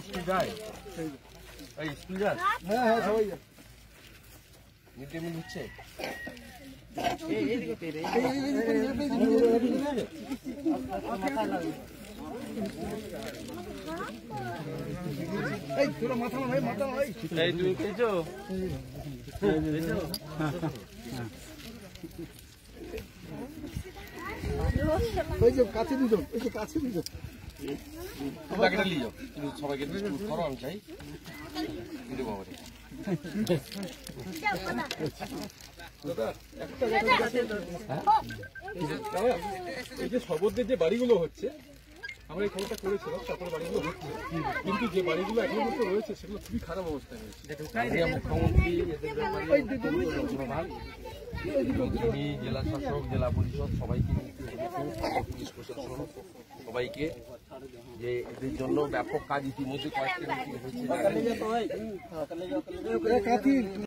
School যায়, এই school যায়? হ্যাঁ হ্যাঁ সবাই যায়। মিড ডে মিল হচ্ছে? এই তোরা মাথা না ভাই, মাথা না ভাই। এই তুমি পেয়েছো? ওই যে কাছে দিছো, ওই যে কাছে দিছো। বাকিটা নিয়ে যাও, তুমি সবাইকে ডিস্ট্রিবিউট করো, আমি চাই দিদি বাবারে। এই যে সর্বদের যে বাড়িগুলো হচ্ছে, আমরা এই খবরটা করেছিলাম, সকল বাড়িগুলো হচ্ছে, কিন্তু যে বাড়িগুলো এখনো পর্যন্ত রয়েছে সেগুলো খুবই খারাপ অবস্থায় রয়েছে। মুখ্যমন্ত্রী, জেলা শাসক, জেলা পরিষদ সবাইকে, পুলিশ প্রশাসন সবাইকে, যে এদের জন্য ব্যাপক কাজ ইতিমধ্যে কয়েকটা হয়েছে।